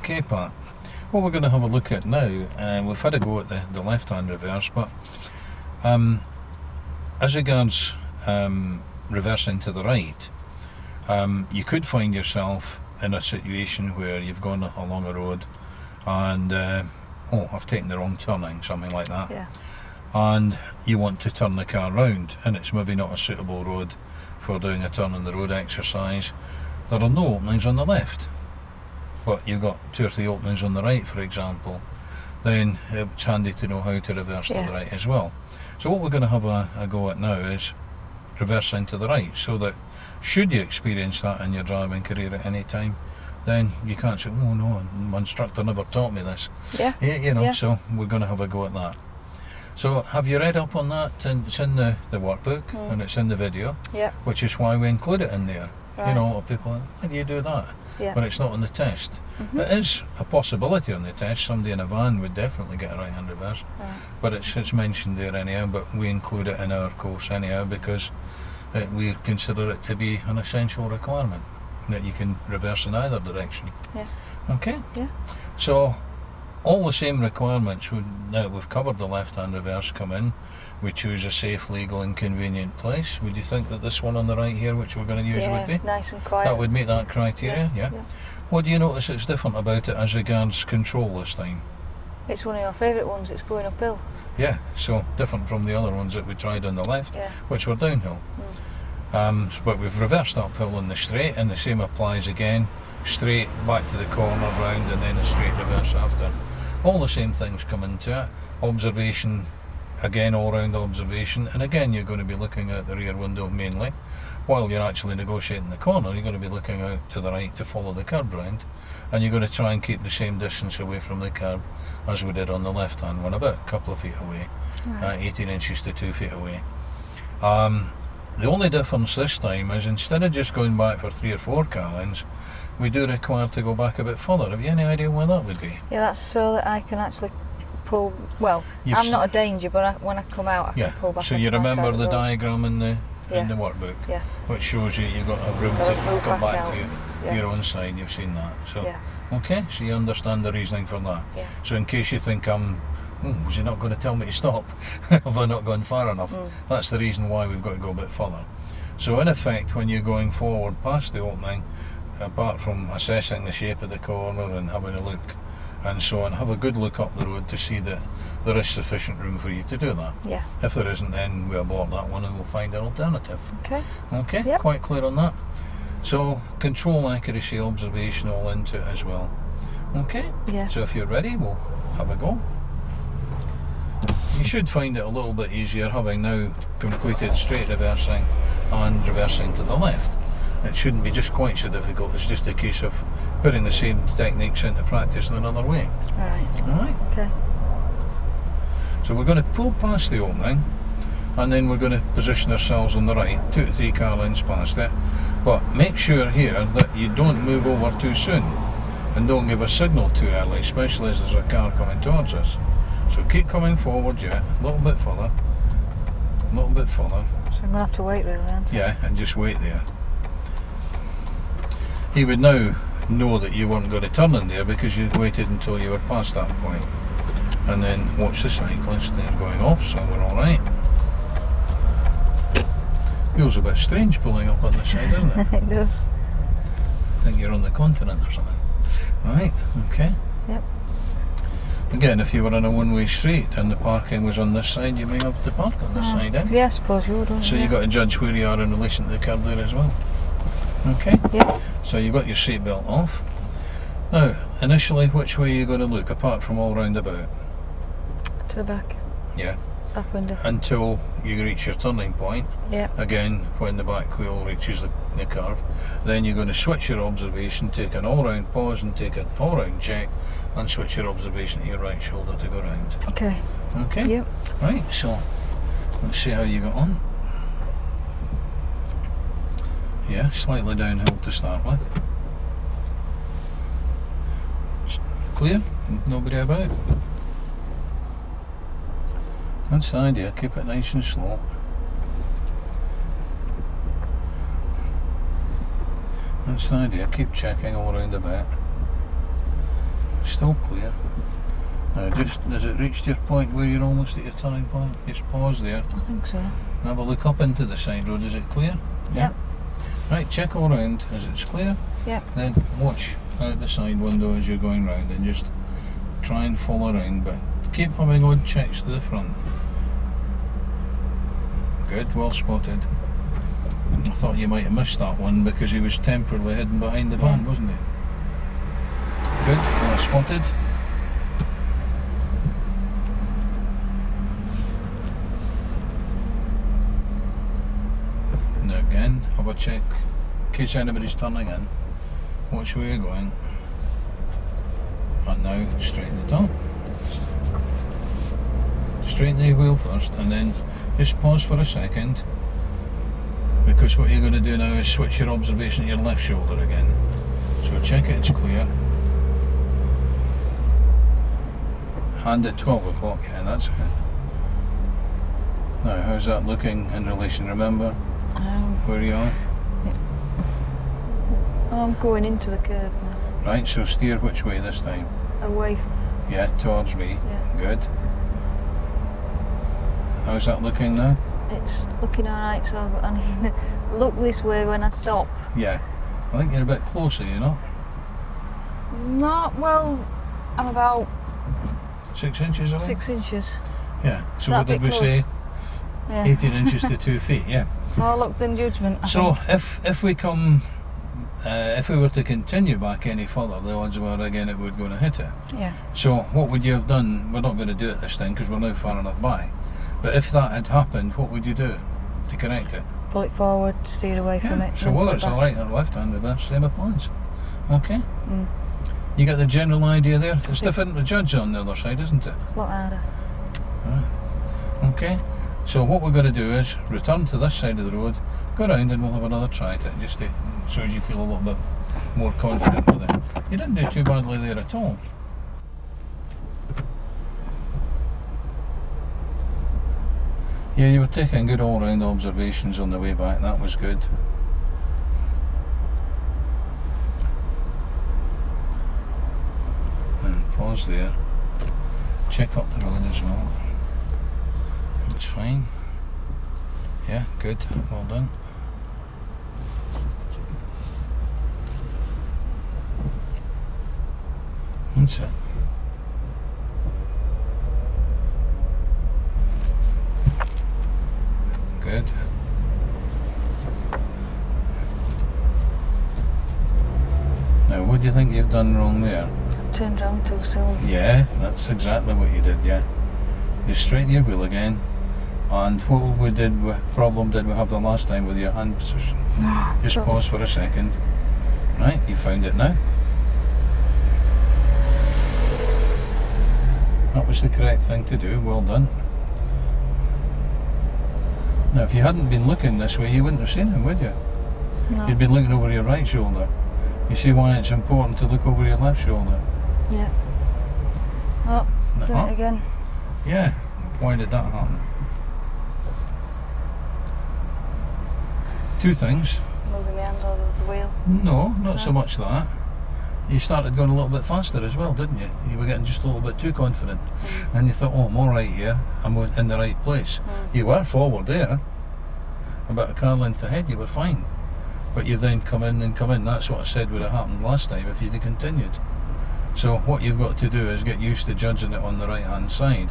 Okay, Pat. What we're going to have a look at now, we've had a go at the left-hand reverse, but as regards reversing to the right, you could find yourself in a situation where you've gone along a road and I've taken the wrong turning, something like that. Yeah. And you want to turn the car round, and it's maybe not a suitable road for doing a turn on the road exercise. There are no openings on the left, but you've got 2 or 3 openings on the right, for example. Then it's handy to know how to reverse to the right as well. So what we're going to have a go at now is reversing to the right, so that should you experience that in your driving career at any time, then you can't say, oh no, my instructor never taught me this. So we're going to have a go at that. So have you read up on that? And it's in the workbook and it's in the video, which is why we include it in there. Right. You know, people, how do you do that? Yeah. But it's not on the test. It is a possibility on the test. Somebody in a van would definitely get a right hand reverse, but it's mentioned there anyhow, but we include it in our course anyhow because we consider it to be an essential requirement that you can reverse in either direction. Yeah. Okay? Yeah. So all the same requirements, now we've covered the left hand reverse, come in, we choose a safe, legal and convenient place. Would you think that this one on the right here, which we're going to use, would be? Nice and quiet. That would meet that criteria, yeah. What do you notice that's different about it as regards control this time? It's one of your favourite ones, it's going uphill. Yeah, so different from the other ones that we tried on the left, which were downhill. But we've reversed uphill in the straight, and the same applies again. Straight, back to the corner, round, and then a straight reverse after. All the same things come into it. Observation, again all round observation, and again you're going to be looking out the rear window mainly. While you're actually negotiating the corner, you're going to be looking out to the right to follow the curb round, and you're going to try and keep the same distance away from the curb as we did on the left hand one, about a couple of feet away, 18 inches to 2 feet away. The only difference this time is instead of just going back for 3 or 4 car lengths, we do require to go back a bit further. Have you any idea why that would be? Yeah, that's so that I can actually pull, well, I'm not a danger, but when I come out I can pull back. So you remember the diagram in the workbook, which shows you've got a room to come back to your own side. You've seen that. So okay, so you understand the reasoning for that. So in case you think was he not going to tell me to stop? Have I not gone far enough? That's the reason why we've got to go a bit further. So in effect, when you're going forward past the opening, apart from assessing the shape of the corner and having a look and so on, have a good look up the road to see that there is sufficient room for you to do that. If there isn't, then we abort that one and we'll find an alternative. Okay, quite clear on that. So control, accuracy, observation all into it as well. Okay, so if you're ready, we'll have a go. You should find it a little bit easier having now completed straight reversing and reversing to the left. It shouldn't be just quite so difficult, it's just a case of putting the same techniques into practice in another way. Alright? Okay. So we're going to pull past the opening, and then we're going to position ourselves on the right, 2 to 3 car lengths past it, but make sure here that you don't move over too soon, and don't give a signal too early, especially as there's a car coming towards us. So keep coming forward a little bit further, a little bit further. So I'm going to have to wait really, aren't I? Yeah, and just wait there. He would now know that you weren't going to turn in there because you'd waited until you were past that point. And then watch the cyclist, they're going off, so we're alright. Feels a bit strange pulling up on the side, doesn't it? It does. I think you're on the continent or something. Right, okay. Yep. Again, if you were on a one-way street and the parking was on this side, you may have to park on this side, eh? Yeah, I suppose you would. So you've got to judge where you are in relation to the curb there as well. Okay? Yeah. So you've got your seatbelt off. Now, initially, which way are you going to look, apart from all round about? To the back. Yeah. Back window. Until you reach your turning point. Yeah. Again, when the back wheel reaches the curve, then you're going to switch your observation, take an all-round pause and take an all-round check, and switch your observation to your right shoulder to go round. Okay. Okay? Yep. Right, so let's see how you got on. Yeah, slightly downhill to start with. Clear? Nobody about? That's the idea, keep it nice and slow. That's the idea, keep checking all around the back. Still clear. Now has it reached your point where you're almost at your turning point? Just pause there. I think so. Have a look up into the side road. Is it clear? Yep. Right, check all round as it's clear. Yep. Then watch out the side window as you're going round and just try and follow around, but keep having odd checks to the front. Good, well spotted. I thought you might have missed that one because he was temporarily hidden behind the van, wasn't he? Good, well spotted. Now again, have a check in case anybody's turning in. Watch where you're going. And now straighten it up. Straighten the wheel first and then just pause for a second, because what you're going to do now is switch your observation to your left shoulder again. So check it's clear. Hand at 12 o'clock, yeah, that's it. Now how's that looking in relation, remember where you are? I'm going into the curve now. Right, so steer which way this time? Away. Yeah, towards me. Yeah. Good. How's that looking now? It's looking alright, so I need to look this way when I stop. Yeah. I think you're a bit closer, you know? Not, well, I'm about 6 inches away? 6 inches. Yeah. So That what did we bit say? Yeah. 18 inches to 2 feet, yeah. More luck than judgment, I So think. if we come, if we were to continue back any further, the odds were again it would go to hit it. Yeah. So what would you have done? We're not going to do it this time because we're now far enough by. But if that had happened, what would you do to correct it? Pull it forward, steer away from it. So then whether put it's it a back. right or left hand reverse, same applies. Okay? Mm. You get the general idea there? It's different to judge on the other side, isn't it? A lot harder. Right. Okay? So what we're going to do is return to this side of the road, go round and we'll have another try at it, just to, so as you feel a little bit more confident with it. You didn't do too badly there at all. Yeah, you were taking good all-round observations on the way back, that was good. And pause there. Check up the road as well. Looks fine. Yeah, good, well done. That's it. Good. Now, what do you think you've done wrong there? Turned round too soon. Yeah, that's exactly what you did, yeah. You straighten your wheel again, and problem did we have the last time with your hand position? Just pause for a second. Right, you found it now. That was the correct thing to do, well done. Now, if you hadn't been looking this way, you wouldn't have seen him, would you? No. You'd been looking over your right shoulder. You see why it's important to look over your left shoulder? Yeah. Oh, done Uh-huh. it again. Yeah. Why did that happen? Two things. Moving my hand over the wheel. No, not so much that. You started going a little bit faster as well, didn't you? You were getting just a little bit too confident. And you thought, oh, I'm all right here. I'm in the right place. You were forward there. About a car length ahead, you were fine. But you've then come in and come in. That's what I said would have happened last time if you'd have continued. So what you've got to do is get used to judging it on the right hand side.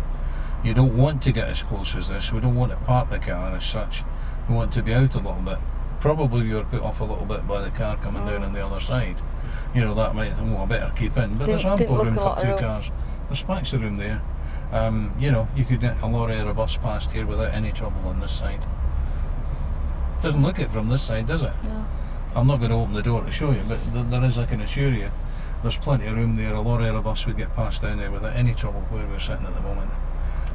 You don't want to get as close as this. We don't want to park the car as such. We want to be out a little bit. Probably you were put off a little bit by the car coming down on the other side. You know, that might think, oh, I better keep in. But there's ample room for two cars. There's packs of room there. You know, you could get a lorry or a bus past here without any trouble on this side. Doesn't look it from this side, does it? No. I'm not going to open the door to show you, but there is, I can assure you, there's plenty of room there. A lorry or a bus would get past down there without any trouble where we're sitting at the moment.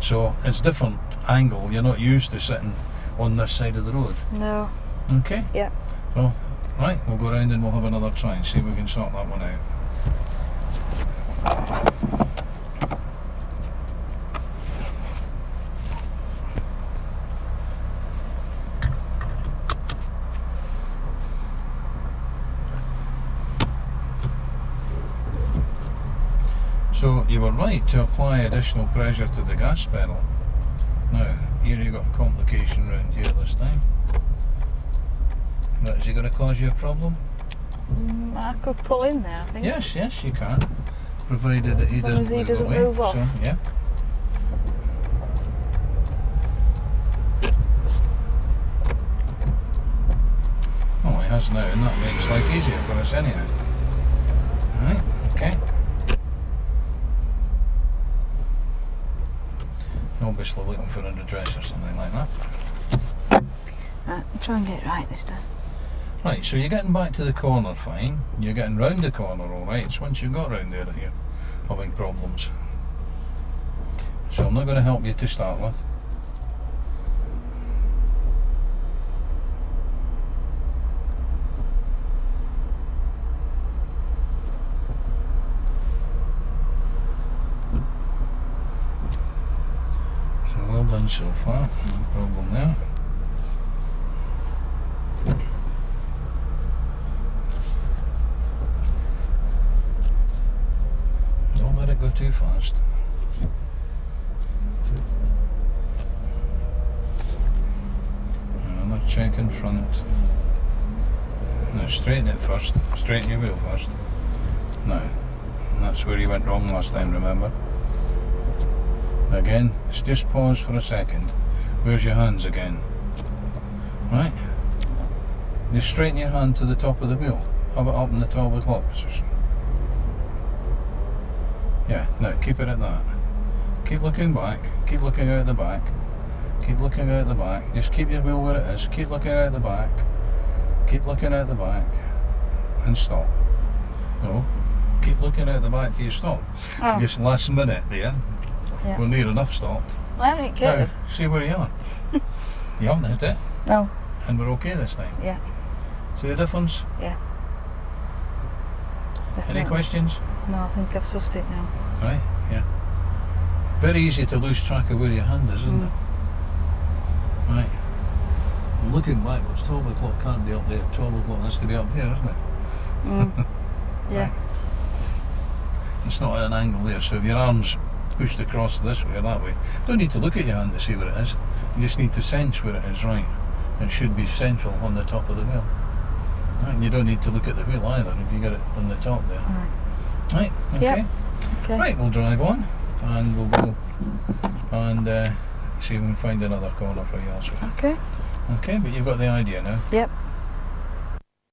So it's different angle. You're not used to sitting on this side of the road. No. Okay? Yeah. So, right, we'll go round and we'll have another try and see if we can sort that one out. So you were right to apply additional pressure to the gas pedal. Now, here you've got a complication round here this time. But is it going to cause you a problem? I could pull in there, I think. Yes, you can. Provided that he doesn't move off. So, yeah. Oh, he has now, and that makes life easier for us anyhow. Right, okay. Obviously looking for an address or something like that. Right, I'll try and get it right this time. Right, so you're getting back to the corner fine. You're getting round the corner alright. It's once you've got round there that you're having problems. So I'm not going to help you to start with. So well done so far, no problem there. Don't let it go too fast. Another check in front. Now straighten it first. Straighten your wheel first. Now, and that's where you went wrong last time, remember? Again, just pause for a second. Where's your hands again? Right? Just straighten your hand to the top of the wheel. Have it up in the 12 o'clock position. Yeah, now keep it at that. Keep looking back. Keep looking out the back. Keep looking out the back. Just keep your wheel where it is. Keep looking out the back. Keep looking out the back. And stop. No. Keep looking out the back till you stop. Oh. Just last minute there. Yeah. We're near enough stopped. I haven't hit it. Now, see where you are. You haven't hit it. No. And we're okay this time. Yeah. See the difference? Yeah. Definitely. Any questions? No, I think I've sussed it now. Right, yeah. Very easy to lose track of where your hand is, isn't it? Right. Looking backwards, 12 o'clock can't be up there. 12 o'clock has to be up here, isn't it? Yeah. Right. It's not at an angle there, so if your arm's pushed across this way or that way, don't need to look at your hand to see where it is. You just need to sense where it is, right? It should be central on the top of the wheel. Right, and you don't need to look at the wheel either if you get it on the top there. Right, okay. Yep. Okay. Right, we'll drive on and we'll go and see if we can find another corner for you elsewhere. Okay. Okay, but you've got the idea now. Yep.